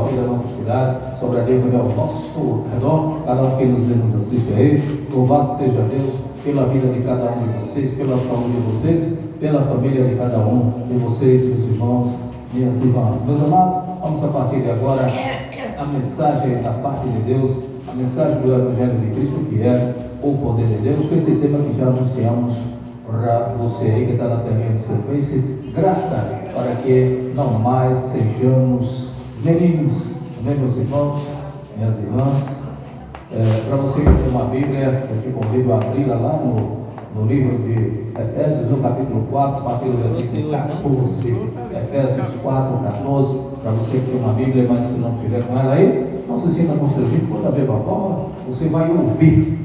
a vida da nossa cidade, sobre a vida ao nosso redor, cada um que nos assiste aí. Louvado seja Deus pela vida de cada um de vocês, pela saúde de vocês, pela família de cada um de vocês, meus irmãos, minhas irmãs. Meus amados, vamos a partir de agora a mensagem da parte de Deus, a mensagem do Evangelho de Cristo, que é o poder de Deus, com esse tema que já anunciamos para você aí que está na telinha do seu Face. Graça para que não mais sejamos meninos, meus irmãos, minhas irmãs. Para você que tem uma Bíblia, eu te convido a abri-la lá no livro de Efésios, no capítulo 4, a partir do versículo 14. Efésios 4, 14. Para você que tem uma Bíblia, mas se não tiver com ela aí, não se sinta constrangido, por da mesma forma, você vai ouvir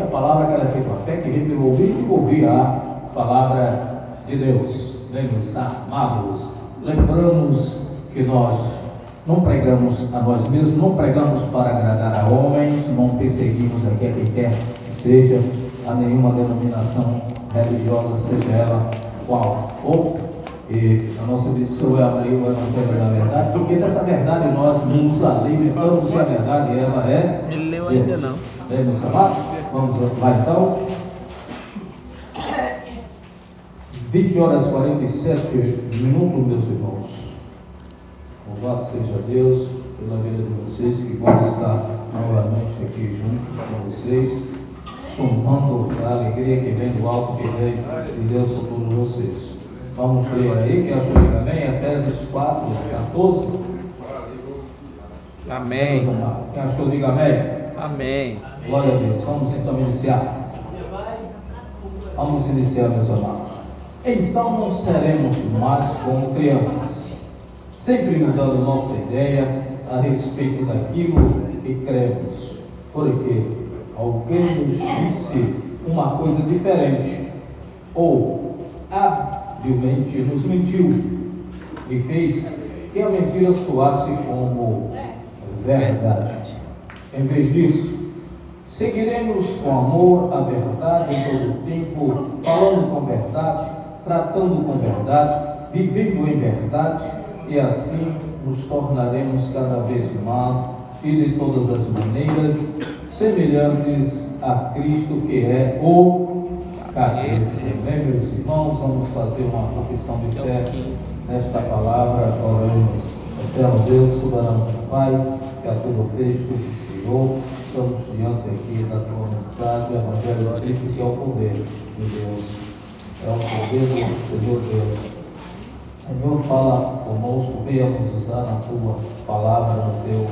a palavra que ela é feita a fé, que vem pelo ouvir, e ouvir a palavra de Deus. Meus amados, lembramos que nós não pregamos a nós mesmos, não pregamos para agradar a homens, não perseguimos aqui a quem quer que seja, a nenhuma denominação religiosa, seja ela qual for. E a nossa missão é abrir o Evangelho da verdade, porque dessa verdade nós nos alimentamos, e a verdade ela é Ele leu ainda não. Meus amados, vamos lá então. 20 horas e 47 minutos, meus irmãos. Louvado seja Deus pela vida de vocês, que bom estar novamente aqui junto com vocês, somando a alegria que vem do alto, que vem de Deus sobre todos vocês. Vamos ler aí, que achou de amém, Efésios 4, 14. Amém. Quem achou, diga amém. Amém. Glória a Deus. Vamos então iniciar. Vamos iniciar, meus amados. Então não seremos mais como crianças, sempre mudando nossa ideia a respeito daquilo que cremos, porque alguém nos disse uma coisa diferente, ou habilmente nos mentiu, e fez que a mentira soasse como verdade. Em vez disso, seguiremos com amor a verdade em todo o tempo, falando com verdade, tratando com verdade, vivendo em verdade, e assim nos tornaremos cada vez mais e de todas as maneiras semelhantes a Cristo, que é o cabeça. Bem, meus irmãos, vamos fazer uma profissão de fé nesta palavra. Oramos. Eterno Deus, soberano Pai, que a tudo fez, tudo criou, estamos diante aqui da tua mensagem, Evangelho de Cristo, que é o poder de Deus. É o poder do Senhor Deus. Senhor, fala conosco, venha nos usar na tua palavra, no teu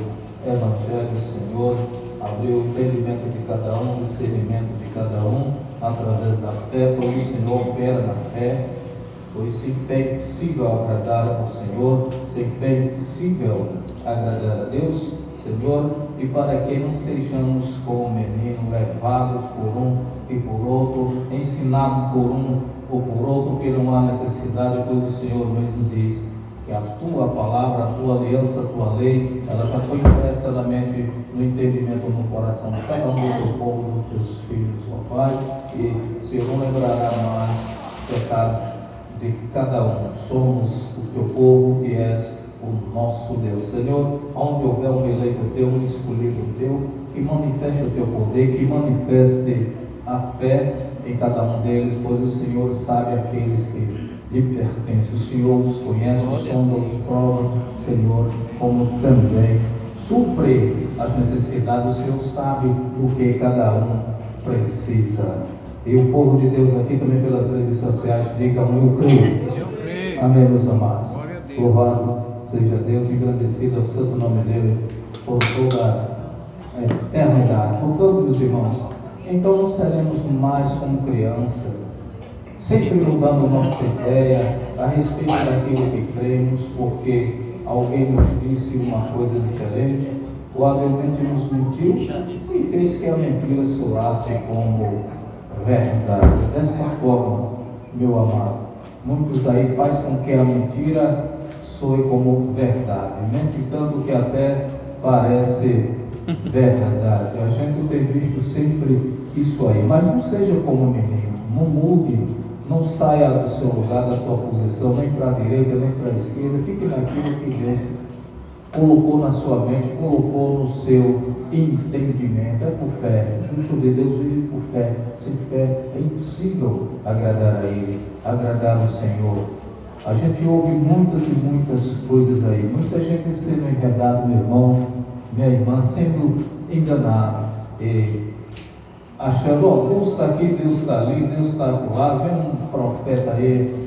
Evangelho, Senhor. Abriu o entendimento de cada um, o discernimento de cada um, através da fé, pois o Senhor opera na fé, pois sem fé é impossível agradar ao Senhor, sem fé é impossível agradar a Deus, Senhor, e para que não sejamos como meninos, levados por um e por outro, ensinados por um ou por outro, que não há necessidade, pois o Senhor mesmo diz que a tua palavra, a tua aliança, a tua lei, ela já foi impressa na mente, no entendimento, no coração de cada um do teu povo, dos teus filhos, ó Pai, e o Senhor não lembrará mais pecados de cada um. Somos o teu povo e és o nosso Deus. Senhor, onde houver um eleito teu, um escolhido teu, que manifeste o teu poder, que manifeste a fé em cada um deles, pois o Senhor sabe aqueles que lhe pertencem. O Senhor os conhece, os sonda, os prova, Senhor, como também supre as necessidades. O Senhor sabe do que cada um precisa. E o povo de Deus aqui também pelas redes sociais, digam: eu creio. Amém, meus amados. Louvado seja Deus, engrandecido é o santo nome dele por toda a eternidade. Portanto, meus irmãos, então não seremos mais como criança, sempre mudando nossa ideia a respeito daquilo que cremos, porque alguém nos disse uma coisa diferente, ou habilmente nos mentiu e fez que a mentira soasse como verdade. Dessa forma, meu amado, muitos aí faz com que a mentira soe como verdade, mente tanto que até parece verdade. A gente tem visto sempre isso aí, mas não seja como menino, não mude, não saia do seu lugar, da sua posição, nem para a direita, nem para a esquerda, fique naquilo que Deus colocou na sua mente, colocou no seu entendimento. É por fé. O justo de Deus vive por fé. Sem fé é impossível agradar a Ele, agradar o Senhor. A gente ouve muitas e muitas coisas aí. Muita gente sendo enganada, meu irmão, minha irmã, sendo enganada. Achando, ó, Deus está aqui, Deus está ali, Deus está lá. Vem um profeta aí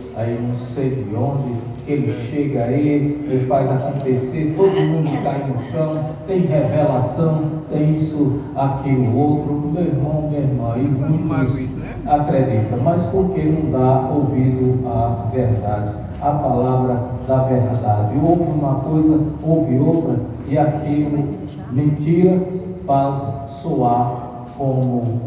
não sei de onde, ele chega aí e faz acontecer, todo mundo cai no chão, tem revelação, tem isso, aquilo, outro. Meu irmão, minha irmã, e muitos acreditam, mas porque não dá ouvido à verdade, à palavra da verdade. Ouve uma coisa, ouve outra, e aquilo, mentira, faz soar como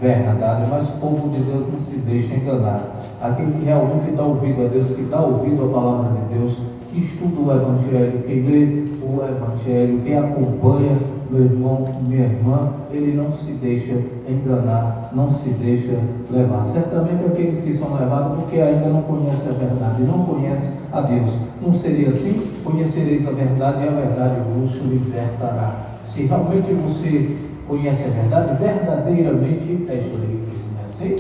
verdade. Mas o povo de Deus não se deixa enganar. Aquele que realmente dá ouvido a Deus, que dá ouvido à palavra de Deus, que estuda o Evangelho, que lê o Evangelho, que acompanha, meu irmão, minha irmã, ele não se deixa enganar, não se deixa levar. Certamente aqueles que são levados porque ainda não conhecem a verdade, não conhecem a Deus. Não seria assim? Conhecereis a verdade e a verdade vos libertará. Se realmente você conhece a verdade, verdadeiramente és livre. Não é assim?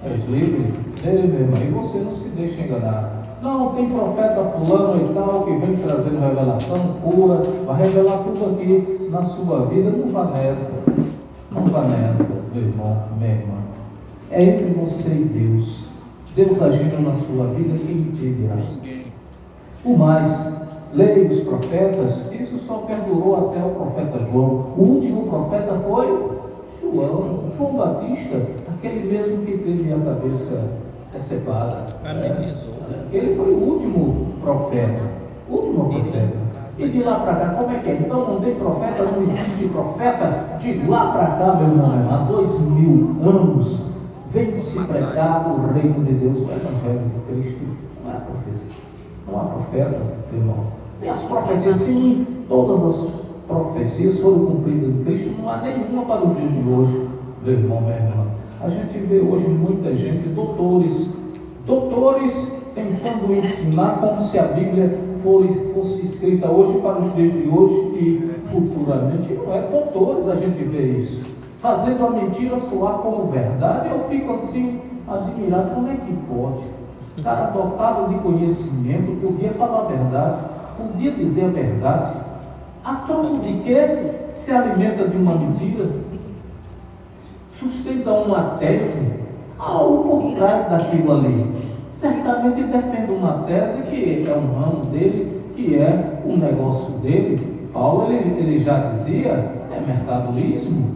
És livre dele mesmo. E você não se deixa enganar. Não, tem profeta fulano e tal que vem trazendo revelação, cura, vai revelar tudo aqui na sua vida. Não vá nessa. Não vá nessa, meu irmão, minha irmã. É entre você e Deus. Deus agindo na sua vida, quem impedirá? O mais, leia os profetas, isso só perdurou até o profeta João. O último profeta foi João Batista, aquele mesmo que teve a cabeça decepada. Ele foi o último profeta. E de lá para cá, como é que é? Então não tem profeta, não existe profeta. De lá para cá, meu irmão, há 2000 anos, vem se pregar o reino de Deus, o Evangelho de Cristo. Não há profecia, não há profeta, meu irmão. E as profecias, sim, todas as profecias foram cumpridas em Cristo, não há nenhuma para os dias de hoje, meu irmão, minha irmã. A gente vê hoje muita gente, doutores tentando ensinar como se a Bíblia fosse escrita hoje para os dias de hoje e futuramente. Não é, doutores, a gente vê isso, fazendo a mentira soar como verdade. Eu fico assim, admirado, como é que pode? Cara dotado de conhecimento, podia falar a verdade, podia dizer a verdade, a troco de que se alimenta de uma mentira, sustenta uma tese, algo por trás daquilo ali. Certamente defende uma tese que é um ramo dele, que é o negócio dele. Paulo, ele já dizia, é mercadorismo,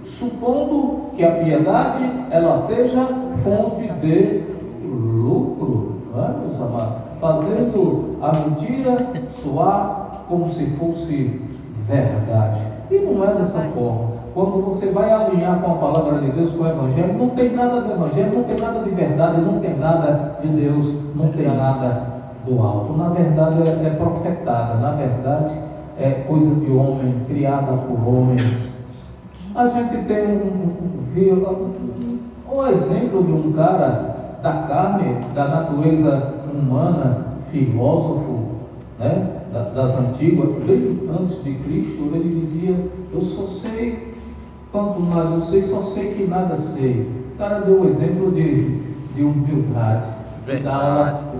supondo que a piedade, ela seja fonte de lucro, não é, meus amados? Fazendo a mentira soar como se fosse verdade. E não é dessa forma. Quando você vai alinhar com a palavra de Deus, com o Evangelho, não tem nada do Evangelho, não tem nada de verdade, não tem nada de Deus, não tem nada do alto. Na verdade é profetada, na verdade é coisa de homem, criada por homens. A gente tem um exemplo de um cara da carne, da natureza humana, filósofo, né, das antigas, bem antes de Cristo. Ele dizia: eu só sei quanto mais eu sei, só sei que nada sei. O cara deu um exemplo de humildade,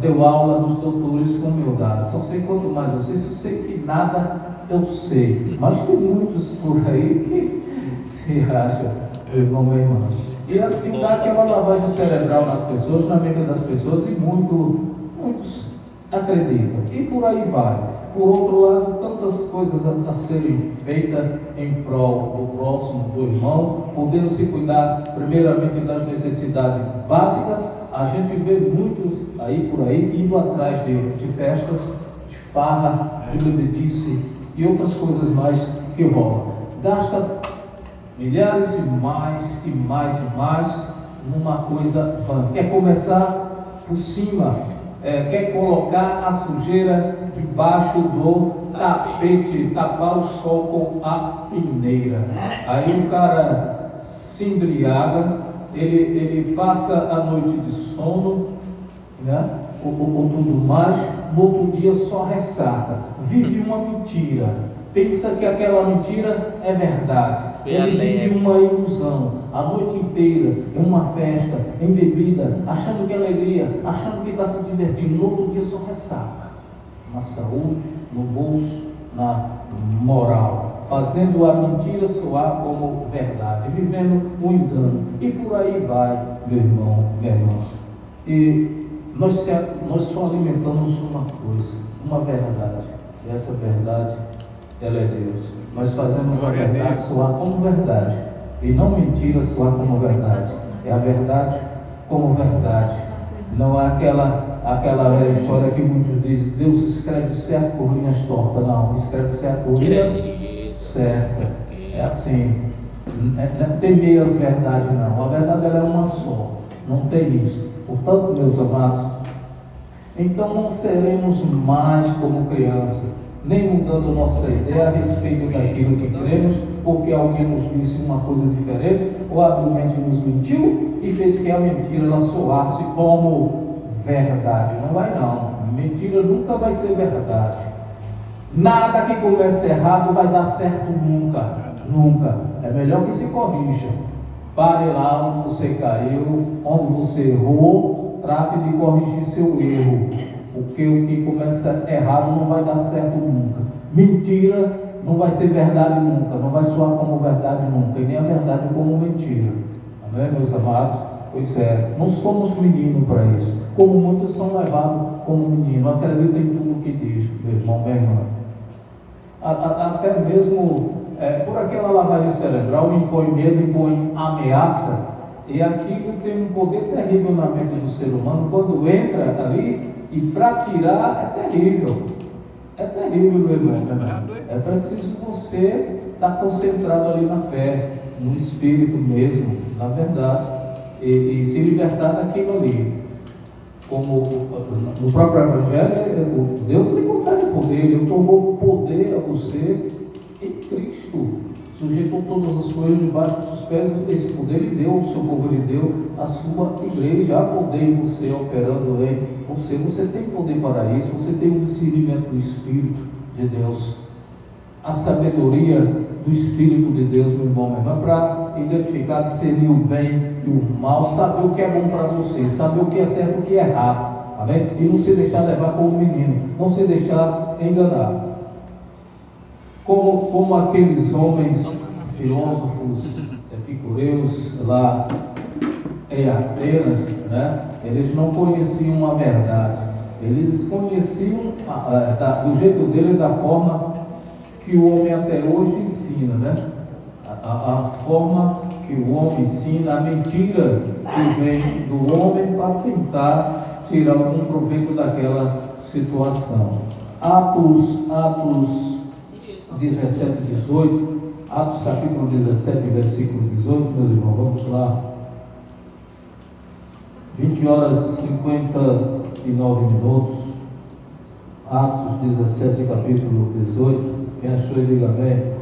deu aula dos doutores com humildade. Só sei quanto mais eu sei, só sei que nada eu sei. Mas tem muitos por aí que se acham, irmão, minha irmã. E assim dá aquela lavagem cerebral nas pessoas, na mente das pessoas, e muitos acreditam. E por aí vai. Por outro lado, tantas coisas a serem feitas em prol do próximo, do irmão, podendo se cuidar primeiramente das necessidades básicas. A gente vê muitos aí por aí indo atrás de festas, de farra, de bebedice e outras coisas mais que rolam. Gasta milhares e mais numa coisa vã. Quer começar por cima, quer colocar a sujeira debaixo do tapete, tapar o sol com a peneira. Aí o cara se embriaga, ele passa a noite de sono, né? ou tudo mais, no outro dia só ressaca, vive uma mentira, pensa que aquela mentira é verdade, ele vive uma ilusão, a noite inteira, em uma festa, em bebida, achando que é alegria, achando que está se divertindo, no outro dia só ressaca, na saúde, no bolso, na moral, fazendo a mentira soar como verdade, vivendo um engano, e por aí vai, meu irmão, minha irmã. E nós só alimentamos uma coisa, uma verdade, e essa verdade, ela é Deus. Nós fazemos a verdade soar como verdade, e não mentira soar como verdade, é a verdade como verdade. Não é aquela velha história que muitos dizem, Deus escreve certo por linhas tortas. Não, escreve certo por linhas certas. É assim, não tem meias verdades não, a verdade ela é uma só, não tem isso. Portanto, meus amados, então não seremos mais como crianças, nem mudando nossa ideia a respeito daquilo que cremos, porque alguém nos disse uma coisa diferente, ou habilmente nos mentiu e fez que a mentira ela soasse como verdade. Não vai não, mentira nunca vai ser verdade. Nada que comece errado vai dar certo nunca, nunca. É melhor que se corrija. Pare lá onde você caiu, onde você errou, trate de corrigir seu erro, porque o que começa errado não vai dar certo nunca. Mentira não vai ser verdade nunca, não vai soar como verdade nunca, e nem a verdade como mentira. Amém, meus amados? Pois é, não somos meninos para isso, como muitos são levados como menino, acreditam em tudo que diz, meu irmão, minha irmã. Até mesmo por aquela lavagem cerebral, impõe medo, impõe ameaça, e aquilo tem um poder terrível na mente do ser humano, quando entra ali, e para tirar é terrível, meu irmão. É preciso você estar concentrado ali na fé, no Espírito mesmo, na verdade, e se libertar daquilo ali. Como no próprio Evangelho, Deus lhe confere poder, Ele tomou poder a você em Cristo, sujeitou todas as coisas debaixo dos seus pés. Esse poder Ele deu ao seu povo, Ele deu à sua igreja, há poder em você operando em você. Você tem poder para isso, você tem o discernimento do Espírito de Deus, a sabedoria do Espírito de Deus, meu irmão, minha irmã, para identificar, discernir o bem e o mal, saber o que é bom para você, saber o que é certo e o que é errado, amém? E não se deixar levar como menino, não se deixar enganar. Como aqueles homens filósofos epicureus lá em Atenas, né? Eles não conheciam a verdade, eles conheciam do jeito dele, da forma que o homem até hoje ensina, né? A forma que o homem ensina, a mentira que vem do homem para tentar tirar algum proveito daquela situação. Atos 17, 18, Atos capítulo 17, versículo 18, meus irmãos, vamos lá. 20h59, Atos 17, capítulo 18, quem achou e diga amém.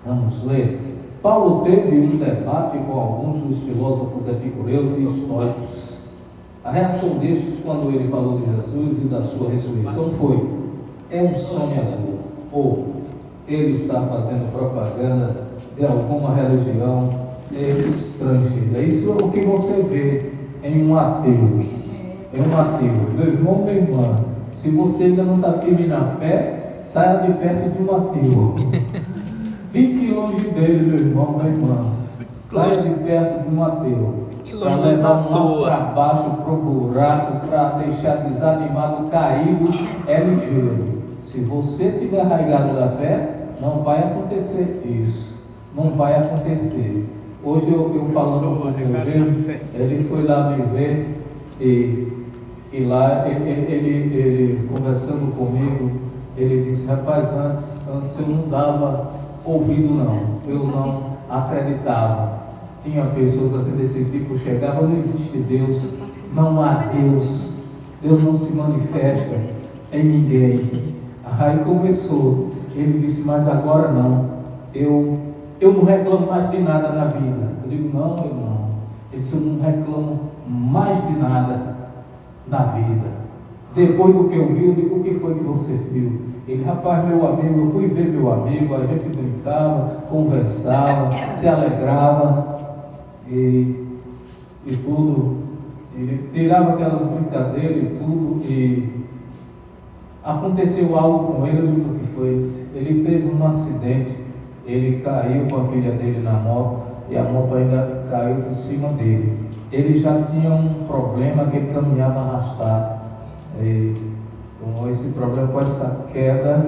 Vamos ler. Paulo teve um debate com alguns dos filósofos epicureus e estoicos. A reação destes, quando ele falou de Jesus e da sua ressurreição, foi: é um sonhador, ou ele está fazendo propaganda de alguma religião estrangeira. Isso é o que você vê em um ateu. Meu irmão, minha irmã, se você ainda não está firme na fé, saia de perto de um ateu. Fique longe dele, meu irmão, minha irmã. Saia de perto de um ateu. Para levar um para baixo, para o buraco, para deixar desanimado, caído, é ligeiro. Se você estiver arraigado da fé, não vai acontecer isso. Não vai acontecer. Hoje eu falando com o meu genro, ele foi lá me ver e lá ele conversando comigo, ele disse: rapaz, antes eu não dava ouvido não, eu não acreditava. Tinha pessoas assim desse tipo, chegavam: não existe Deus, não há Deus, Deus não se manifesta em ninguém. Aí começou, ele disse: mas agora não, eu não reclamo mais de nada na vida. Eu digo: não, irmão. Ele disse: eu não reclamo mais de nada. na vida. Depois do que eu vi, eu digo: o que foi que você viu? Ele: rapaz, meu amigo, eu fui ver meu amigo, a gente brincava, conversava, se alegrava e tudo. Ele tirava aquelas brincadeiras e tudo, e aconteceu algo com ele. Eu digo: o que foi isso? Ele teve um acidente, ele caiu com a filha dele na moto, e a moto ainda caiu por cima dele. Ele já tinha um problema que ele caminhava arrastado, e com esse problema, com essa queda,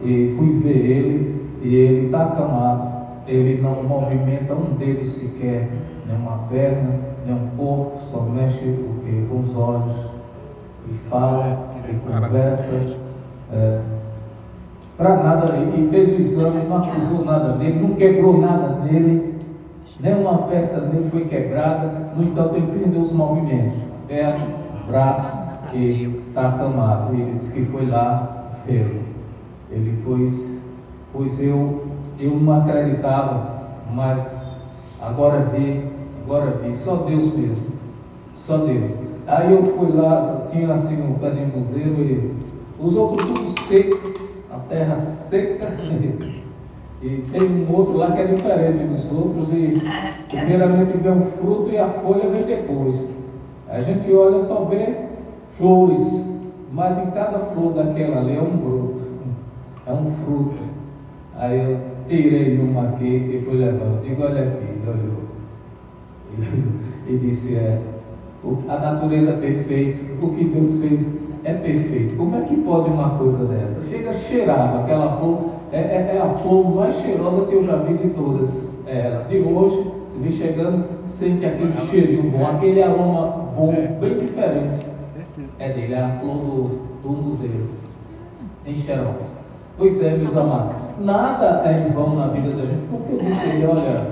e fui ver ele, e ele está acamado, ele não movimenta um dedo sequer, nem uma perna, nem um corpo, só mexe com os olhos, e fala, e conversa, para nada, e fez o exame, não acusou nada dele, não quebrou nada dele, nenhuma peça dele foi quebrada. No entanto, ele perdeu os movimentos, perna, braço, e está acamado. E ele disse que foi lá vê-lo. Ele, pois eu não acreditava, mas agora vi, só Deus mesmo, só Deus. Aí eu fui lá, tinha assim um pé de buzeiro, e os outros tudo seco, a terra seca, e tem um outro lá que é diferente dos outros, e primeiramente vem o fruto e a folha vem depois. A gente olha, só vê flores, mas em cada flor daquela ali é um broto, é um fruto. Aí eu tirei uma aqui e fui levando. Digo: olha aqui, ele olhou e disse: a natureza é perfeita, o que Deus fez é perfeito. Como é que pode uma coisa dessa? Chega, cheirava aquela flor, é a flor mais cheirosa que eu já vi de todas. Ela de hoje, você vem chegando, sente aquele cheirinho bom, aquele aroma bom, bem diferente. É dele, é a flor do museiro, bem cheirosa. Pois é, meus amados, nada é em vão na vida da gente, porque eu disse ele: olha,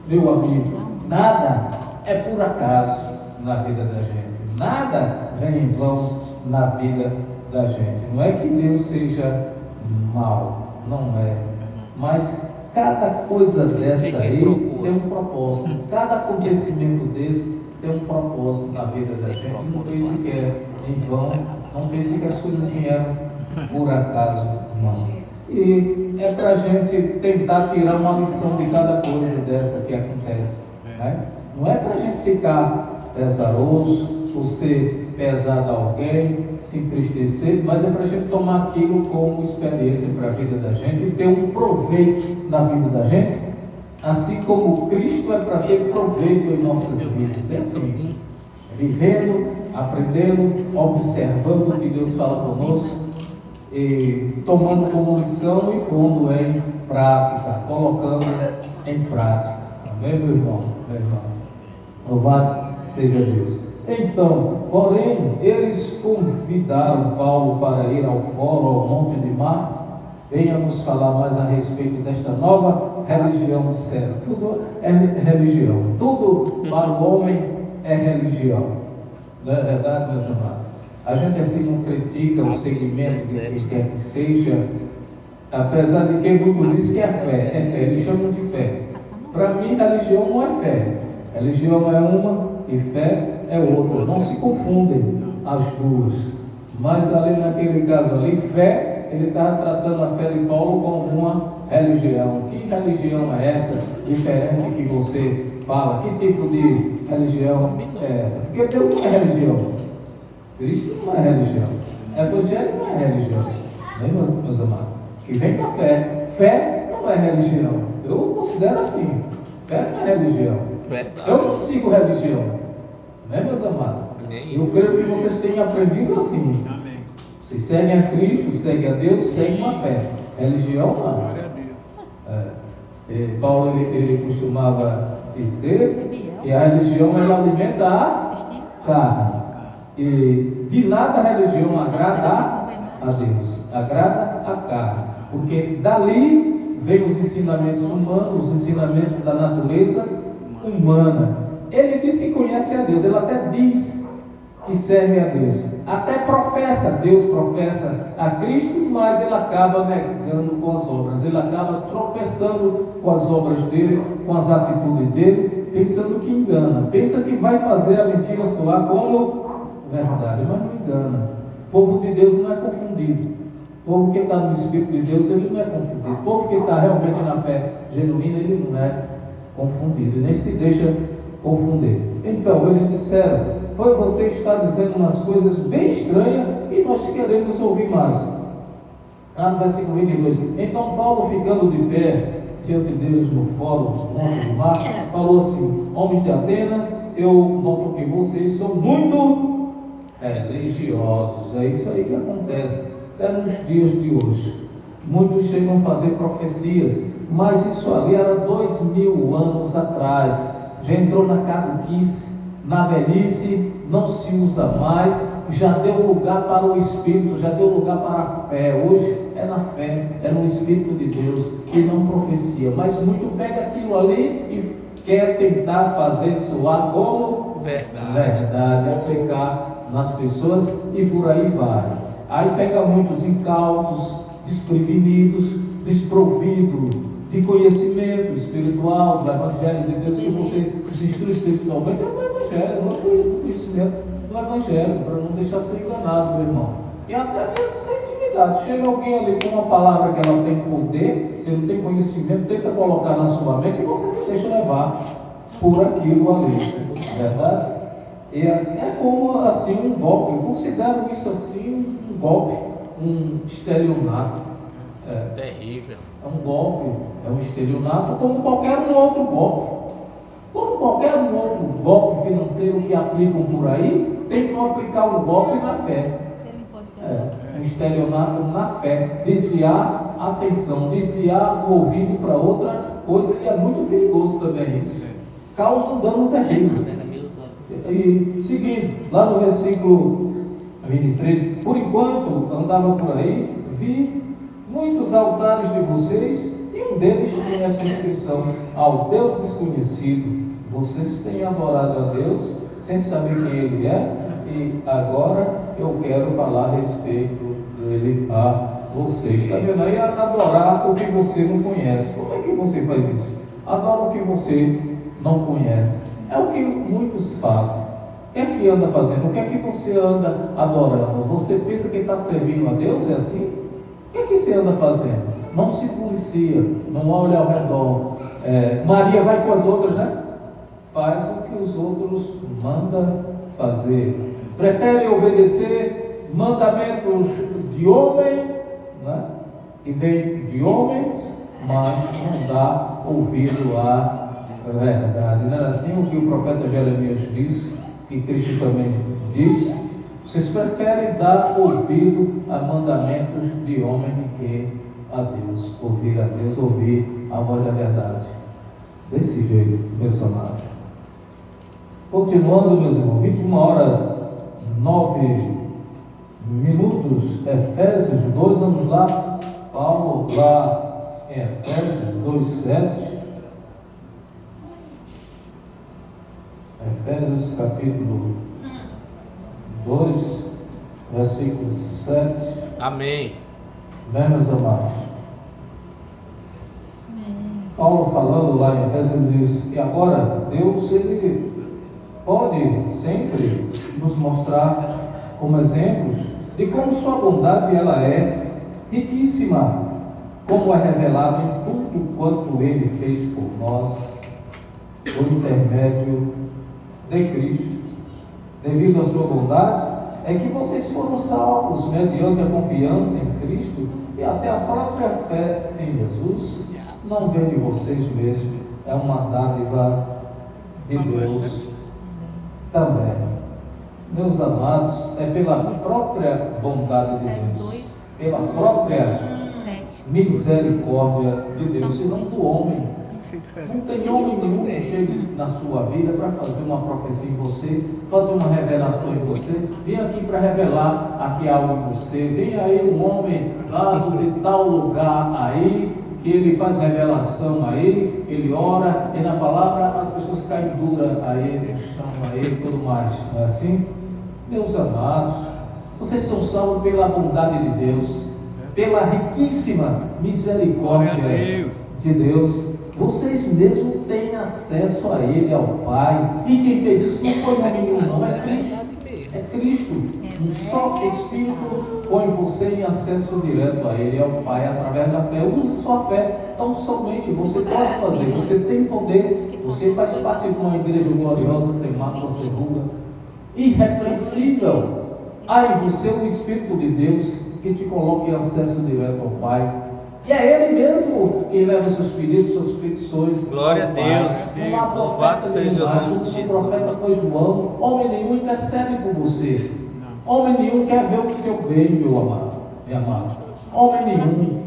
meu amigo, nada é por acaso na vida da gente, nada vem em vão na vida da gente. Não é que Deus seja mau, não é, mas cada coisa dessa aí tem um propósito, cada acontecimento desse tem um propósito na vida da gente. Não pense que é em vão, não pense que as coisas vieram por acaso, não. E é para a gente tentar tirar uma lição de cada coisa dessa que acontece, né? Não é para a gente ficar pesaroso, ou ser pesado a alguém, se entristecer, mas é para a gente tomar aquilo como experiência para a vida da gente e ter um proveito na vida da gente, assim como Cristo é para ter proveito em nossas vidas. É assim, vivendo, aprendendo, observando o que Deus fala conosco, e tomando como lição e pondo em prática, colocando em prática. Amém, meu irmão? Meu irmão. Louvado seja Deus. Então, porém, eles convidaram Paulo para ir ao fórum, ao monte de Marte. Venha nos falar mais a respeito desta nova religião séria. Tudo é religião, tudo para o homem é religião. Não é verdade, meus amados? A gente assim não critica o segmento de quem quer que seja, apesar de que muito diz que é fé, eles chamam de fé. Para mim, religião não é fé, religião é uma e fé é outra, não se confundem as duas. Mas ali naquele caso ali, fé, ele estava tratando a fé de Paulo como uma religião. Que religião é essa, diferente que você fala? Que tipo de religião é essa? Porque Deus não é religião. Cristo não é religião, Evangelho não é religião, né, meus amados? Que vem da fé. Fé não é religião. Eu considero assim: fé não é religião. Eu não sigo religião, né, meus amados? Eu creio que vocês tenham aprendido assim. Vocês seguem a Cristo, seguem a Deus, seguem uma fé. Religião não. Paulo ele costumava dizer que a religião ela alimenta a carne. E de nada a religião agrada a Deus, agrada a carne, porque dali vem os ensinamentos humanos, os ensinamentos da natureza humana. Ele diz que conhece a Deus, ele até diz que serve a Deus, até professa Deus, professa a Cristo, mas ele acaba negando com as obras, ele acaba tropeçando com as obras dele, com as atitudes dele, pensando que engana, pensa que vai fazer a mentira soar como verdade, mas não engana. O povo de Deus não é confundido. O povo que está no Espírito de Deus, ele não é confundido. O povo que está realmente na fé genuína, ele não é confundido, nem se deixa confundir. Então, eles disseram: pois você está dizendo umas coisas bem estranhas e nós queremos ouvir mais. No versículo 22, então Paulo, ficando de pé diante deles no fórum do mar, falou assim: homens de Atena, eu noto que vocês são muito religiosos. É isso aí que acontece até nos dias de hoje. Muitos chegam a fazer profecias, mas isso ali era 2000 anos atrás. Já entrou na caduquice, na velhice, não se usa mais, já deu lugar para o Espírito, já deu lugar para a fé. Hoje é na fé, é no Espírito de Deus e não profecia. Mas muito pega aquilo ali e quer tentar fazer soar como verdade, aplicar nas pessoas e por aí vai. Aí pega muitos incautos, desprevenidos, desprovidos de conhecimento espiritual do Evangelho de Deus, que você se instrui espiritualmente, é o Evangelho, não é o conhecimento do Evangelho, para não deixar ser enganado, meu irmão. E até mesmo sem intimidade. Chega alguém ali com uma palavra que ela tem poder, você não tem conhecimento, tenta colocar na sua mente e você se deixa levar por aquilo ali, verdade? E é como assim um golpe. Eu considero isso assim um golpe, um estelionato. Terrível. É um golpe, é um estelionato, como qualquer um outro golpe. Como qualquer um outro golpe financeiro que aplicam por aí, tem que aplicar um golpe na fé. Um estelionato na fé. Desviar a atenção, desviar o ouvido para outra coisa, que é muito perigoso também isso. Causa um dano terrível. E seguindo, lá no versículo 23, por enquanto andava por aí, vi muitos altares de vocês, e um deles tinha essa inscrição: ao Deus desconhecido. Vocês têm adorado a Deus sem saber quem Ele é, e agora eu quero falar a respeito dele a vocês. Está vendo aí? Adorar o que você não conhece. Como é que você faz isso? Adora o que você não conhece. É o que muitos fazem. O que é que anda fazendo? O que é que você anda adorando? Você pensa que está servindo a Deus? É assim? O que é que você anda fazendo? Não se policia, não olha ao redor. Maria vai com as outras, né? Faz o que os outros mandam fazer. Prefere obedecer mandamentos de homem, né? E vem de homens, mas não dá ouvido à verdade. Não era assim o que o profeta Jeremias disse, e Cristo também disse: vocês preferem dar ouvido a mandamentos de homem do que a Deus. Ouvir a Deus, ouvir a voz da verdade. Desse jeito, meus amados. Continuando, meus irmãos, 21 horas 9 minutos, Efésios 2, vamos lá. Paulo lá em Efésios 2:7. Efésios capítulo 2, versículo 7. Amém. Né, meus amados? Paulo falando lá em Efésios diz: e agora Deus, Ele pode sempre nos mostrar como exemplos de como sua bondade ela é riquíssima, como é revelado em tudo quanto Ele fez por nós, por intermédio de Cristo. Devido à sua bondade, é que vocês foram salvos mediante a confiança em Cristo, e até a própria fé em Jesus não vem de vocês mesmos, é uma dádiva de Deus também. Meus amados, é pela própria bondade de Deus, pela própria misericórdia de Deus, e não do homem. Não tem homem nenhum que chegue na sua vida para fazer uma profecia em você, fazer uma revelação em você. Vem aqui para revelar aqui algo em você. Vem aí um homem lá de tal lugar aí, que ele faz revelação aí, ele ora, e na palavra as pessoas caem duras a ele, chamam a ele e tudo mais. Não é assim? Meus amados, vocês são salvos pela bondade de Deus, pela riquíssima misericórdia de Deus. Vocês mesmos têm acesso a Ele, ao Pai. E quem fez isso não foi um menino, não, é Cristo. É Cristo. Um só Espírito põe você em acesso direto a Ele, ao Pai, através da fé. Use sua fé tão somente. Você pode fazer, você tem poder, você faz parte de uma igreja gloriosa, sem mácula, sem ruga, irrepreensível. Há em você o Espírito de Deus que te coloca em acesso direto ao Pai. E é Ele mesmo quem leva os seus pedidos, suas petições. Glória a Deus. Não há Louvado profeta seja o nenhum mais. nome O de último Jesus. profeta foi João. Homem nenhum intercede por você. Homem nenhum quer ver o seu bem, meu amado, minha amada. Homem nenhum.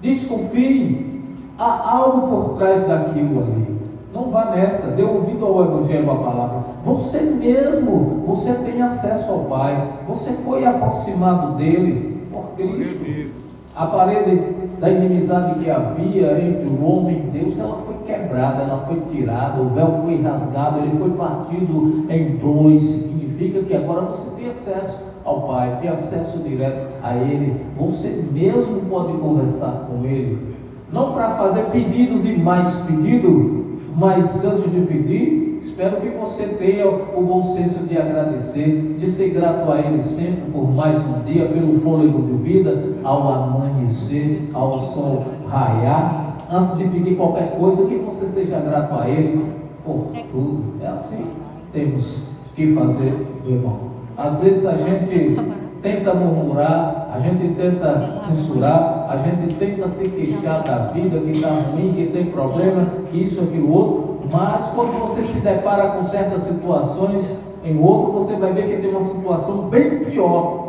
Desconfie. Há algo por trás daquilo ali. Não vá nessa. Dê ouvido ao Evangelho, à palavra. Você mesmo, você tem acesso ao Pai. Você foi aproximado dele por Cristo. A parede da inimizade que havia entre o homem e Deus, ela foi quebrada, ela foi tirada, o véu foi rasgado, ele foi partido em dois. Significa que agora você tem acesso ao Pai, tem acesso direto a Ele. Você mesmo pode conversar com Ele, não para fazer pedidos e mais pedido, mas antes de pedir, espero que você tenha o bom senso de agradecer, de ser grato a Ele sempre por mais um dia, pelo fôlego de vida, ao amanhecer, ao sol raiar. Antes de pedir qualquer coisa, que você seja grato a Ele por tudo. É assim que temos que fazer, meu irmão. Às vezes a gente tenta murmurar, a gente tenta censurar, a gente tenta se queixar da vida, que está ruim, que tem problema, que isso, aquilo, outro. Mas quando você se depara com certas situações em outro, você vai ver que tem uma situação bem pior.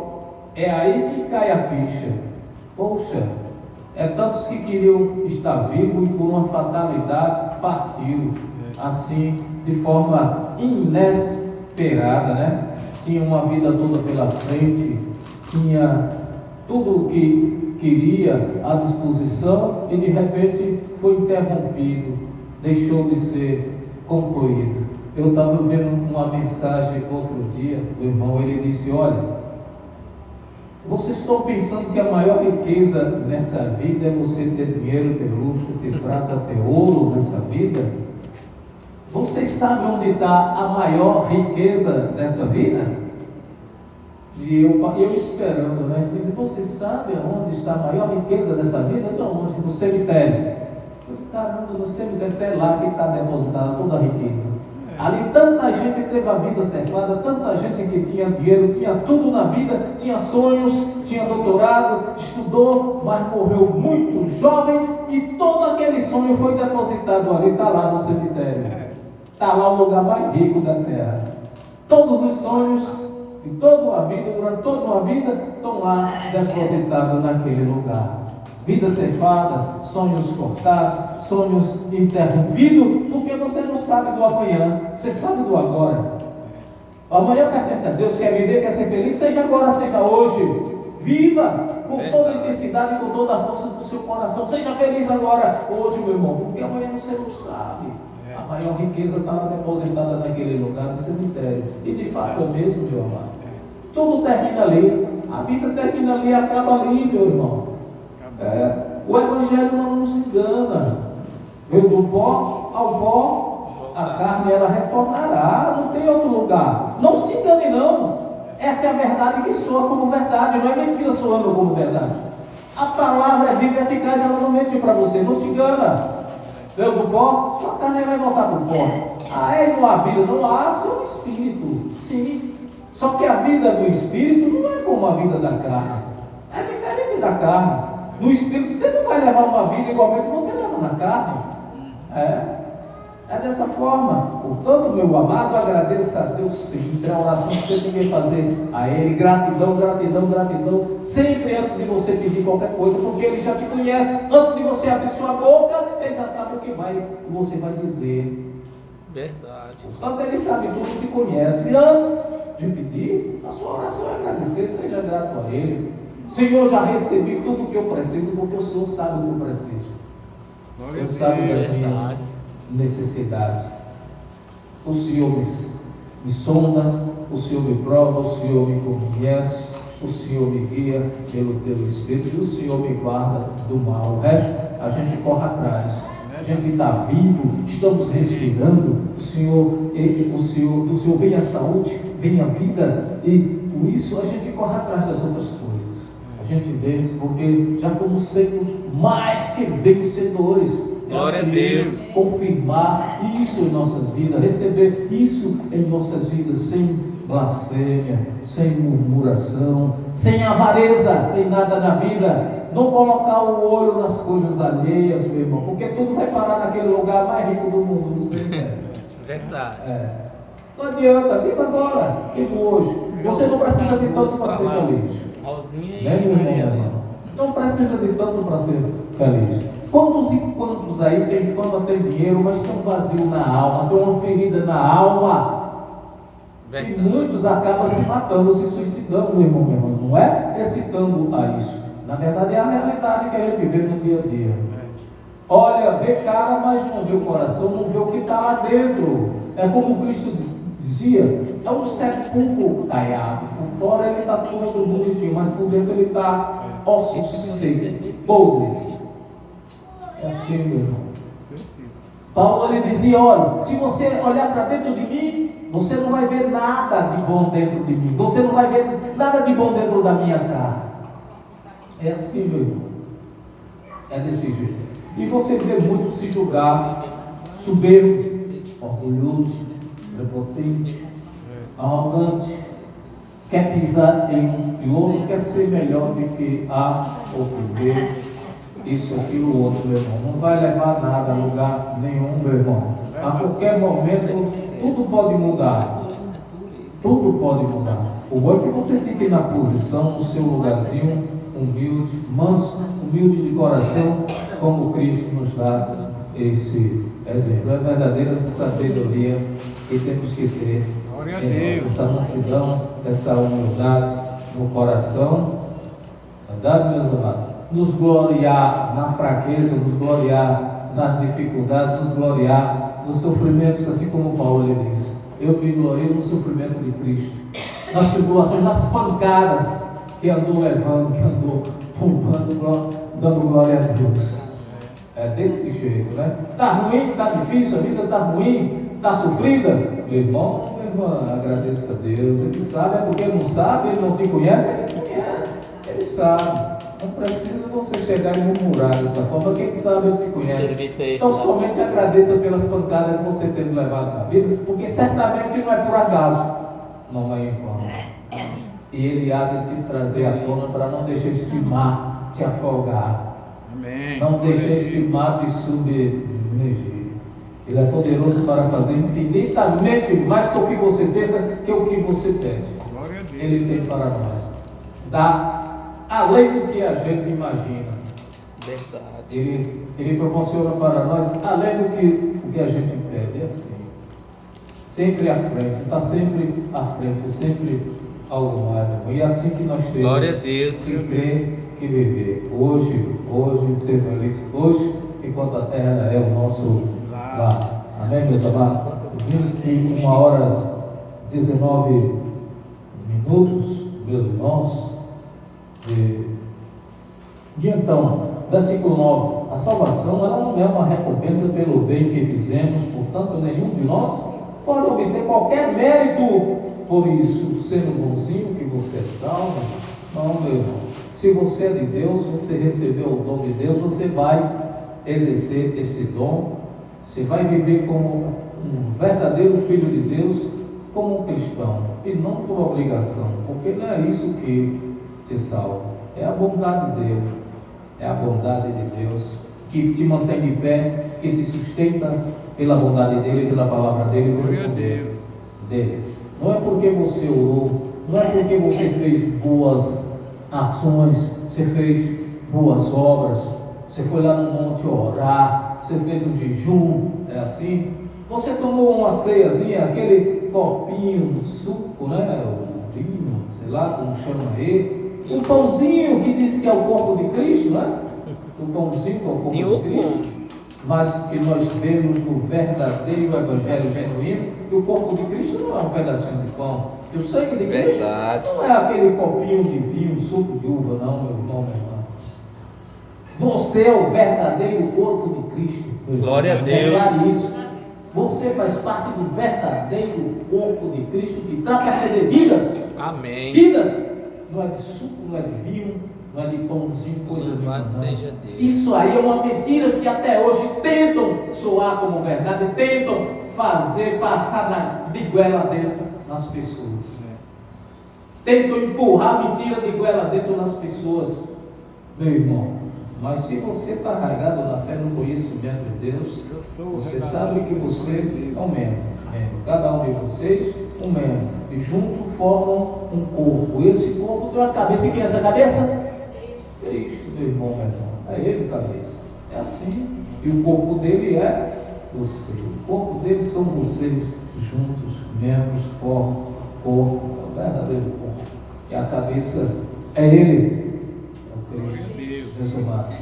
É aí que cai a ficha. Poxa, é tantos que queriam estar vivos e por uma fatalidade partiram, assim, de forma inesperada, né? Tinha uma vida toda pela frente, tinha tudo o que queria à disposição e de repente foi interrompido, deixou de ser concluído. Eu estava vendo uma mensagem outro dia do irmão, ele disse: olha, vocês estão pensando que a maior riqueza nessa vida é você ter dinheiro, ter luxo, ter prata, ter ouro nessa vida? Vocês sabem onde está a maior riqueza dessa vida? E eu esperando, né? E vocês sabem onde está a maior riqueza dessa vida? Não, onde? No cemitério. Caramba, no cemitério, sei lá que está depositada toda a riqueza. Ali tanta gente teve a vida cefada, tanta gente que tinha dinheiro, tinha tudo na vida, tinha sonhos, tinha doutorado, estudou, mas morreu muito jovem e todo aquele sonho foi depositado ali, está lá no cemitério. Está lá o lugar mais rico da terra. Todos os sonhos de toda a vida, durante toda uma vida, estão lá depositados naquele lugar. Vida cefada, sonhos cortados, sonhos interrompidos, porque você não sabe do amanhã, você sabe do agora. O amanhã pertence a Deus, quer viver, quer ser feliz, seja agora, seja hoje. Viva com toda a intensidade e com toda a força do seu coração. Seja feliz agora, hoje, meu irmão, porque amanhã você não sabe. A maior riqueza estava depositada naquele lugar, no cemitério. E de fato é mesmo, meu amado. Tudo termina ali. A vida termina ali, acaba ali, meu irmão. O Evangelho não nos engana. Veio do pó ao pó, a carne ela retornará. Não tem outro lugar. Não se engane, não. Essa é a verdade que soa como verdade. Não é mentira soando como verdade. A palavra é viva e eficaz, ela não mente para você. Não te engana. Veio do pó, sua carne vai voltar para o pó. Não há vida, não há seu espírito. Sim. Só que a vida do espírito não é como a vida da carne. É diferente da carne. No espírito você não vai levar uma vida igualmente você leva na carne. É dessa forma. Portanto, meu amado, agradeça a Deus sempre. A oração que você tem que fazer a Ele. Gratidão, gratidão, gratidão. Sempre antes de você pedir qualquer coisa, porque Ele já te conhece. Antes de você abrir sua boca, Ele já sabe o que você vai dizer. Verdade. Portanto, Ele sabe tudo, te conhece. E antes de pedir, a sua oração é agradecer. Seja grato a Ele. Senhor, já recebi tudo o que eu preciso, porque o Senhor sabe o que eu preciso. O Senhor sabe das minhas necessidades. O Senhor me sonda, o Senhor me prova, o Senhor me conhece, o Senhor me guia pelo teu Espírito e o Senhor me guarda do mal. O resto a gente corre atrás. A gente está vivo, estamos respirando. O Senhor vem a saúde, vem a vida e isso a gente corre atrás das outras coisas. A gente vence porque já fomos feitos mais que vencedores. Glória a Deus. Confirmar isso em nossas vidas, receber isso em nossas vidas sem blasfêmia, sem murmuração, sem avareza em nada na vida. Não colocar o olho nas coisas alheias, meu irmão, porque tudo vai parar naquele lugar mais rico do mundo, no cemitério. Verdade. Não adianta, viva agora, viva hoje. Você não precisa de tanto para ser feliz. Rosinha e Né, meu Maria. irmão? Não precisa de tanto para ser feliz. Quantos e quantos aí tem fama, tem dinheiro, mas tem um vazio na alma, tem uma ferida na alma. Verdade. E muitos acabam se matando, se suicidando, meu irmão. Não é excitando a isso. Na verdade é a realidade que a gente vê no dia a dia. Olha, vê cara, mas não vê o coração, não vê o que está lá dentro. É como Cristo dizia, é um sepulcro caiado. Por fora ele está todo bonitinho, mas por dentro ele está ossos secos, podres. É assim, meu irmão. Paulo ele dizia, olha, se você olhar para dentro de mim, você não vai ver nada de bom dentro de mim. Você não vai ver nada de bom dentro da minha carne. É assim, meu irmão. É desse jeito. E você vê muito se julgar soberbo, orgulhoso, prepotente, arrogante, quer pisar em um e outro, quer ser melhor do que A ou B, isso, aquilo, outro, meu irmão. Não vai levar nada a lugar nenhum, meu irmão. A qualquer momento, tudo pode mudar. Tudo pode mudar. O bom é que você fique na posição, no seu lugarzinho, humilde, manso, humilde de coração, como Cristo nos dá esse exemplo. É a verdadeira sabedoria que temos que ter em nós, essa mansidão, essa humildade no coração. Verdade, meus amados? Nos gloriar na fraqueza, nos gloriar nas dificuldades, nos gloriar nos sofrimentos, assim como Paulo ele diz. Eu me glorio no sofrimento de Cristo, nas tribulações, nas pancadas que andou levando, que andou tombando, dando glória a Deus. É desse jeito, né? Está ruim, está difícil, a vida está ruim, está sofrida. Meu irmão, minha irmã, agradeça a Deus. Ele sabe, é porque não sabe, ele não te conhece, ele conhece, ele sabe. Não precisa você chegar e murmurar dessa forma, quem sabe ele te conhece. Então somente agradeça pelas pancadas que você tem levado na vida, porque certamente não é por acaso, não é em vão. E Ele há de te trazer à tona para não deixar este mar te afogar. Amém. Não deixar este mar te submergir. Ele é poderoso para fazer infinitamente mais do que você pensa, que o que você pede. Ele tem para nós. Dá além do que a gente imagina. Verdade. Ele proporciona para nós além do que a gente pede. É assim. Sempre à frente. Está sempre à frente. Sempre algo mais. E é assim que nós temos. Glória a Deus. Que crer e viver. Hoje, ser feliz. Hoje, enquanto a terra é o nosso lar. Amém, meus amados? 21 horas 19 minutos, meus irmãos. E então, versículo 9: a salvação ela não é uma recompensa pelo bem que fizemos, portanto, nenhum de nós pode obter qualquer mérito por isso, sendo bonzinho que você é salvo. Não, meu irmão. Se você é de Deus, você recebeu o dom de Deus, você vai exercer esse dom, você vai viver como um verdadeiro filho de Deus, como um cristão, e não por obrigação, porque não é isso que te salva, é a bondade dele, é a bondade de Deus que te mantém de pé, que te sustenta pela bondade dele, pela palavra dele, pelo poder dele. Não é porque você orou, não é porque você fez boas ações, você fez boas obras, você foi lá no monte orar, você fez um jejum, é assim, você tomou uma ceiazinha, aquele copinho de suco, né, o vinho, sei lá como chama ele, um pãozinho que diz que é o corpo de Cristo, né? O pãozinho que é o corpo de Cristo, mas que nós vemos no verdadeiro evangelho genuíno, que o corpo de Cristo não é um pedacinho de pão, e o sangue de Cristo não é aquele copinho de vinho, suco de uva, não, meu irmão, minha irmã. Você é o verdadeiro corpo de Cristo. Glória a Deus. Isso. Você faz parte do verdadeiro corpo de Cristo que trata-se de vidas. Amém. Vidas. Não é de suco, não é de vinho, não é de pãozinho, coisa nenhuma. Louvado seja Deus. Isso aí é uma mentira que até hoje tentam soar como verdade, tentam fazer passar de goela dentro nas pessoas. Tentam empurrar mentira de goela dentro nas pessoas, meu irmão. Mas se você está carregado na fé, no conhecimento de Deus, você sabe que você é um membro. Cada um de vocês, um membro. E juntos formam um corpo. Esse corpo tem uma cabeça. E quem é essa cabeça? Cristo, meu irmão, meu irmão. É ele cabeça. É assim. E o corpo dele é você. O corpo dele são vocês juntos, membros, corpo, o verdadeiro corpo. E a cabeça é ele. É o Cristo, Deus amado.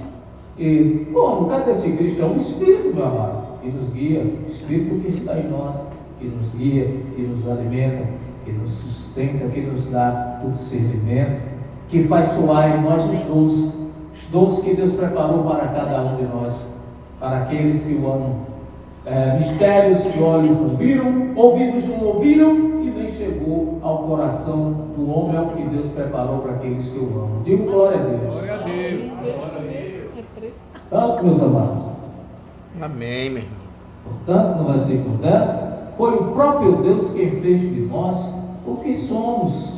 E, bom, cadê esse Cristo? É um Espírito, meu amado, que nos guia. O Espírito que está em nós, que nos guia, que nos alimenta, que nos sustenta, que nos dá o discernimento, que faz soar em nós os dons que Deus preparou para cada um de nós, para aqueles que o amam. Mistérios que olhos não viram, ouvidos não ouviram e nem chegou ao coração do homem, ao que Deus preparou para aqueles que o amam. Digo glória a Deus. Glória a Deus. Glória a Deus. Tanto, meus amados. Amém, meu irmão. Portanto, no versículo 10, foi o próprio Deus quem fez de nós o que somos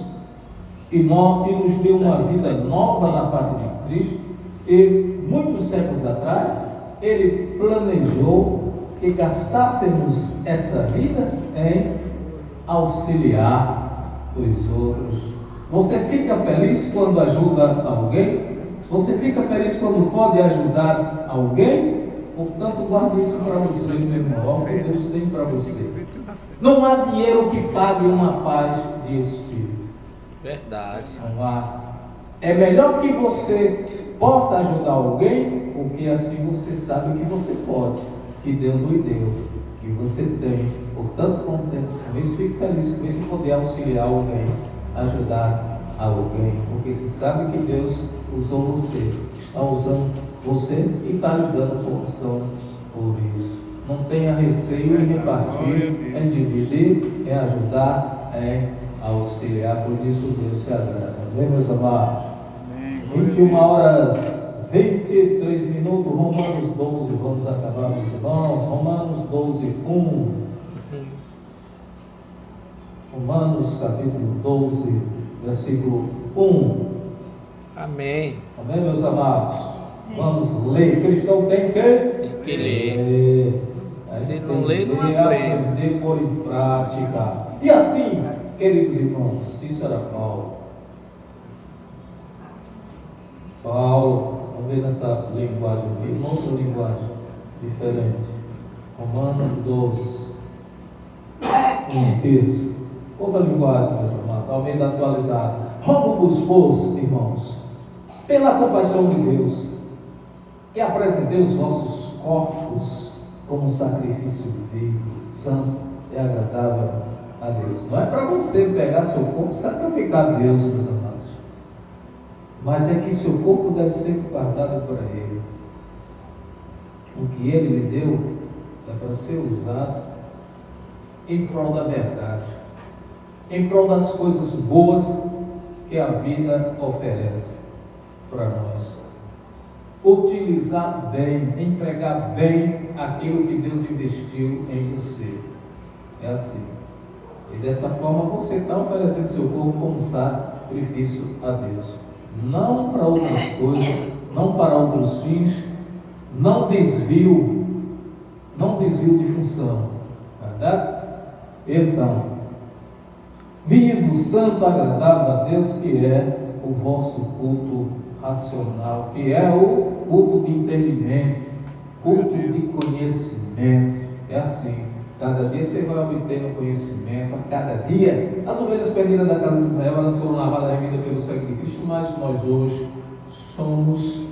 e nos deu uma vida nova na parte de Cristo. E muitos séculos atrás, Ele planejou que gastássemos essa vida em auxiliar os outros. Você fica feliz quando ajuda alguém? Você fica feliz quando pode ajudar alguém? Portanto, guarde isso para você, meu irmão, que Deus tem para você. Não há dinheiro que pague uma paz de espírito. Verdade. Não há. É melhor que você possa ajudar alguém, porque assim você sabe que você pode, que Deus lhe deu, que você tem. Portanto, contente com isso, fique feliz com isso e poder auxiliar alguém, ajudar alguém, porque você sabe que Deus usou você, está usando você e está lhe dando condição por isso. Não tenha receio em repartir, em dividir, em ajudar, em auxiliar, por isso Deus se agrada. Amém, meus amados? 21 horas 23 minutos, Romanos 12, vamos acabar, meus irmãos. Romanos 12, 1. Romanos capítulo 12, versículo 1. Amém. Amém, meus amados? Vamos ler. Cristão tem que ler. Se não ler, não aprende. Aprender por em prática. E assim, queridos irmãos, isso era Paulo. Vamos ver nessa linguagem aqui, uma outra linguagem diferente. Romanos 12. Isso. Outra linguagem, meus amados, Almeida atualizada. Rogo-vos, pois, irmãos, pela compaixão de Deus, que apresentei os vossos corpos como um sacrifício vivo, santo e agradável a Deus. Não é para você pegar seu corpo e sacrificar a Deus, meus amados, mas é que seu corpo deve ser guardado para Ele. O que Ele lhe deu é para ser usado em prol da verdade, em prol das coisas boas que a vida oferece para nós. Utilizar bem, empregar bem aquilo que Deus investiu em você. É assim. E dessa forma você está oferecendo seu corpo como sacrifício a Deus. Não para outras coisas, não para outros fins, não desvio de função. Verdade? Então, vivo, santo, agradável a Deus, que é o vosso culto racional, que é o culto de entendimento, culto de conhecimento. É assim, cada dia você vai obtendo conhecimento, a cada dia. As ovelhas perdidas da casa de Israel, elas foram lavadas e remidas pelo sangue de Cristo, mas nós hoje somos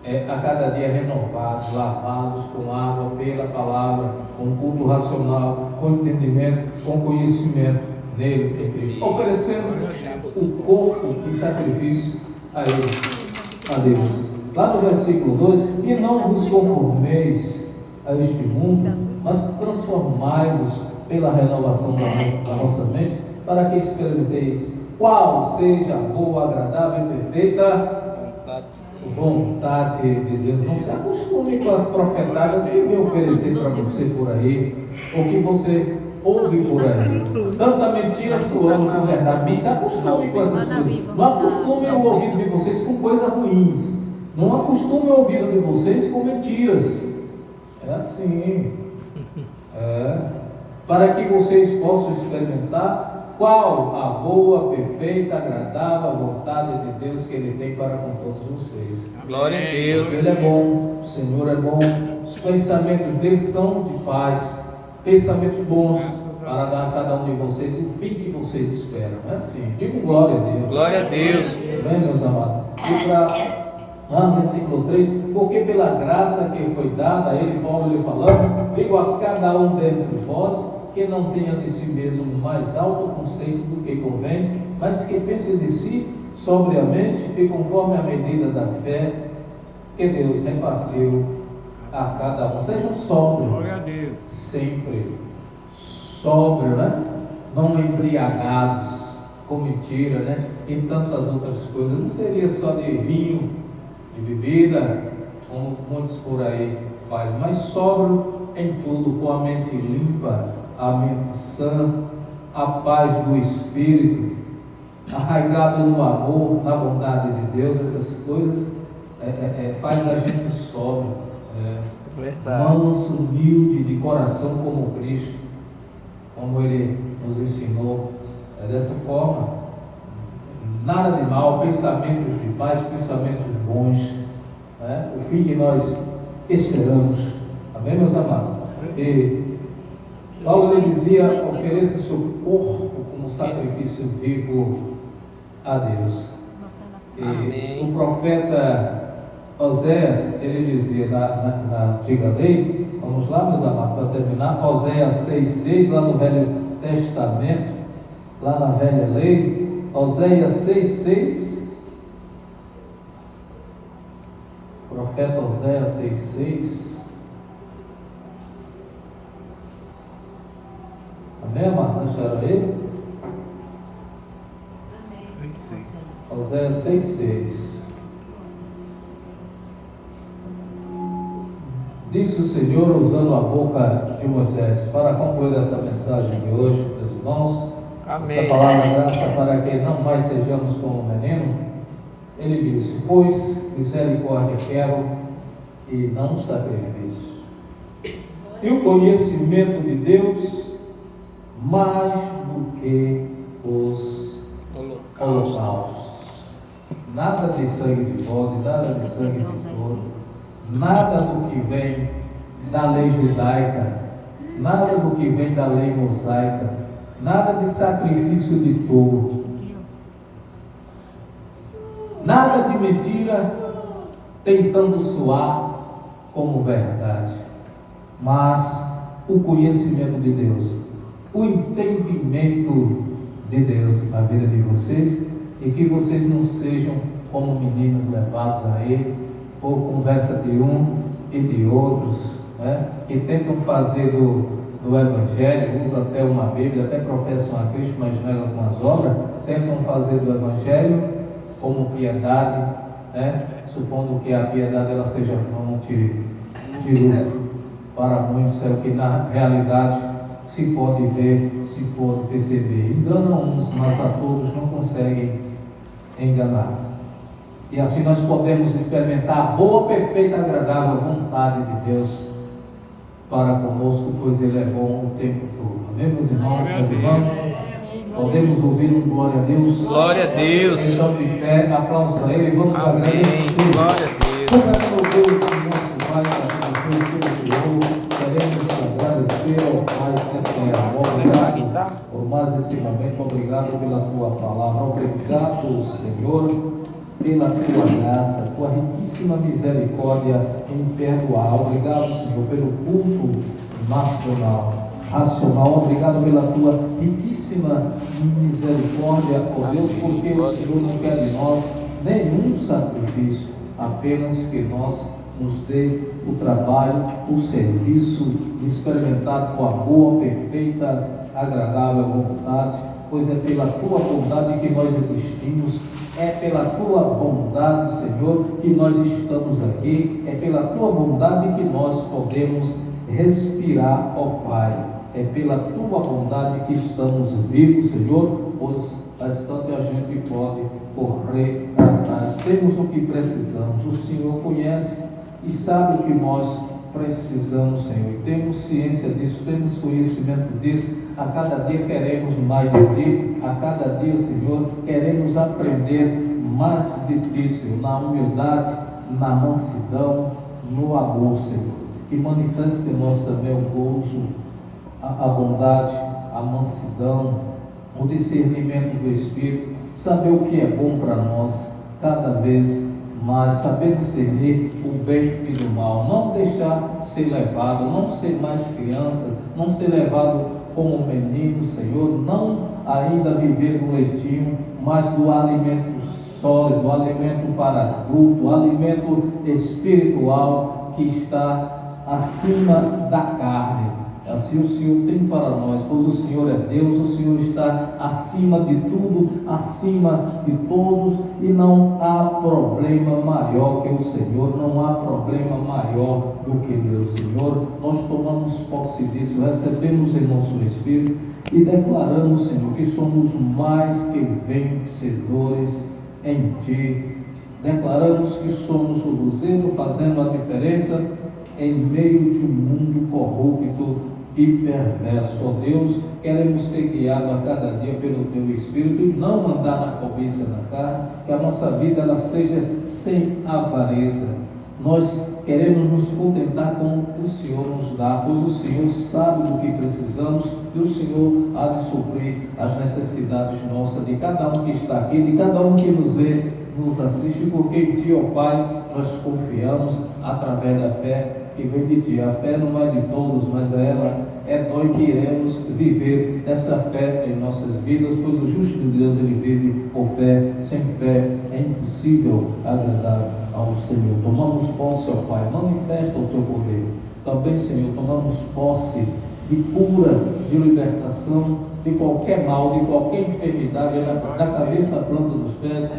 a cada dia renovados, lavados com água, pela palavra, com culto racional, com entendimento, com conhecimento nele, em Cristo, oferecendo o corpo de sacrifício a Ele, a Deus. Lá no versículo 2, e não vos conformeis a este mundo, mas transformai-vos pela renovação da nossa mente, para que experimenteis qual seja a boa, agradável e perfeita vontade de Deus. Não se acostume com as profetadas que vem oferecer para você por aí, ou que você ouve por aí. Tanta mentira soando com verdade. Não se acostume com essas coisas. Não acostume o ouvido de vocês com coisas ruins. Não acostume o ouvido de vocês com mentiras. É assim. Para que vocês possam experimentar qual a boa, perfeita, agradável vontade de Deus que Ele tem para com todos vocês. Glória a Deus. Ele é bom, o Senhor é bom. Os pensamentos dele são de paz, pensamentos bons para dar a cada um de vocês o fim que vocês esperam. É assim. Digo glória a Deus. Glória a Deus. Amém, meus amados. E lá no versículo 3, porque pela graça que foi dada a ele, Paulo lhe falando, digo a cada um dentre vós, que não tenha de si mesmo mais alto conceito do que convém, mas que pense de si sobriamente e conforme a medida da fé que Deus repartiu a cada um. Sejam sóbrios. Glória a Deus. Sempre sóbrios, né? Não embriagados com mentira, né? E tantas outras coisas. Não seria só de vinho, de bebida, como muitos por aí fazem, mas sóbrio em tudo, com a mente limpa, a mente sã, a paz do Espírito, arraigado no amor, na bondade de Deus. Essas coisas faz a gente sóbrio, manso, humilde, de coração como Cristo, como Ele nos ensinou. Dessa forma, nada de mal, pensamentos de paz, pensamentos bons, o fim que nós esperamos. Amém, meus amados? E Paulo ele dizia: ofereça o seu corpo como sacrifício vivo a Deus. E amém. O profeta Oséias, ele dizia na antiga lei, vamos lá, meus amados, para terminar, Oséias 6,6, lá no Velho Testamento, lá na velha lei, Oséias 6,6, profeta Oséias 6,6. Amém, amados? Acharam aí? Oséias 6,6. Disse o Senhor usando a boca de Moisés. Para concluir essa mensagem de hoje, meus irmãos, Amém. essa palavra graça para que não mais sejamos como um menino, ele disse: pois misericórdia quero e não sacrifício, e o conhecimento de Deus mais do que os holocaustos. Nada de sangue de bode, nada de sangue de touro, nada do que vem da lei judaica, nada do que vem da lei mosaica, nada de sacrifício de touro, nada de mentira tentando soar como verdade, mas o conhecimento de Deus, o entendimento de Deus na vida de vocês, e que vocês não sejam como meninos levados aí por conversa de um e de outros, que tentam fazer do Evangelho, usam até uma Bíblia, até professam a Cristo, mas negam com as obras, tentam fazer do Evangelho como piedade, supondo que a piedade ela seja fonte de lucro. Para muitos é o que na realidade se pode ver, se pode perceber. Enganam uns, mas a todos não conseguem enganar. E assim nós podemos experimentar a boa, perfeita, agradável vontade de Deus para conosco, pois Ele é bom o tempo todo. Amém, meus irmãos, minhas irmãs? Podemos ouvir um glória a Deus? Glória a Deus. Então, de pé, aplausos a Ele, vamos Amém. agradecer. Glória a Deus. Soberano Deus, nosso Pai, que nos criou, queremos agradecer ao Pai eterno. Obrigado por mais esse momento, obrigado pela Tua palavra, obrigado, Senhor, pela Tua graça, Tua riquíssima misericórdia em perdoar. Obrigado, Senhor, pelo culto racional. Obrigado pela Tua riquíssima misericórdia, ó Deus, porque o Senhor não quer de nós nenhum sacrifício, apenas que nós nos dê o trabalho, o serviço de experimentar com a boa, perfeita, agradável vontade, pois é pela tua bondade que nós existimos, é pela tua bondade, Senhor, que nós estamos aqui, é pela tua bondade que nós podemos respirar, ó Pai, é pela tua bondade que estamos vivos, Senhor, pois bastante a gente pode correr atrás, temos o que precisamos, o Senhor conhece e sabe o que nós precisamos, Senhor, e temos ciência disso, temos conhecimento disso. A cada dia queremos mais de Ti, a cada dia, Senhor, queremos aprender mais de Ti, Senhor, na humildade, na mansidão, no amor, Senhor, que manifeste em nós também o gozo, a bondade, a mansidão, o discernimento do Espírito, saber o que é bom para nós, cada vez mais, saber discernir o bem e do mal, não deixar ser levado, não ser mais criança, não ser levado como menino, Senhor, não ainda viver no leitinho, mas do alimento sólido, o alimento para adulto, o alimento espiritual que está acima da carne. Assim o Senhor tem para nós, pois o Senhor é Deus, o Senhor está acima de tudo, acima de todos, e não há problema maior que o Senhor, não há problema maior do que Deus, Senhor. Nós tomamos posse disso, recebemos em nosso Espírito e declaramos, Senhor, que somos mais que vencedores em Ti. Declaramos que somos o luzeiro fazendo a diferença em meio de um mundo corrupto e perverso. Ó Deus, queremos ser guiados a cada dia pelo Teu Espírito e não andar na cobiça da carne, que a nossa vida ela seja sem avareza. Nós queremos nos contentar com o que o Senhor nos dá, pois o Senhor sabe do que precisamos e o Senhor há de suprir as necessidades nossas, de cada um que está aqui, de cada um que nos vê, nos assiste, porque em Ti, ó Pai, nós confiamos através da fé que vem de Ti. A fé não é de todos, mas ela é nós que iremos viver essa fé em nossas vidas, pois o justo de Deus ele vive por fé, sem fé é impossível agradar ao Senhor. Tomamos posse, ó Pai, manifesta o Teu poder. Também, Senhor, tomamos posse de cura, de libertação, de qualquer mal, de qualquer enfermidade, da cabeça à planta dos pés,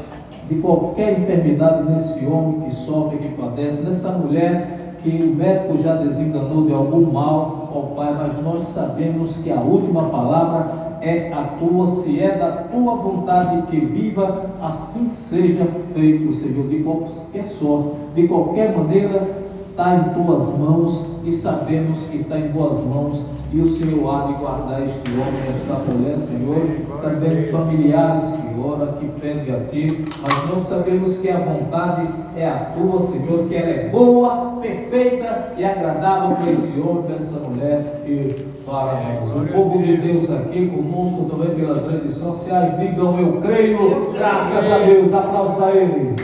de qualquer enfermidade nesse homem que sofre, que padece, nessa mulher que o médico já desenganou de algum mal, ó Pai, mas nós sabemos que a última palavra é a Tua, se é da Tua vontade que viva, assim seja feito, Senhor, de qualquer sorte, de qualquer maneira, está em Tuas mãos e sabemos que está em Boas mãos. E o Senhor há de guardar este homem, esta mulher, Senhor, também familiares que oram, que pedem a Ti, mas nós sabemos que a vontade é a Tua, Senhor, que ela é boa, perfeita e agradável para esse homem, para essa mulher e para nós. O povo de Deus aqui conosco também pelas redes sociais, digam eu creio, graças a Deus, aplausos a Ele.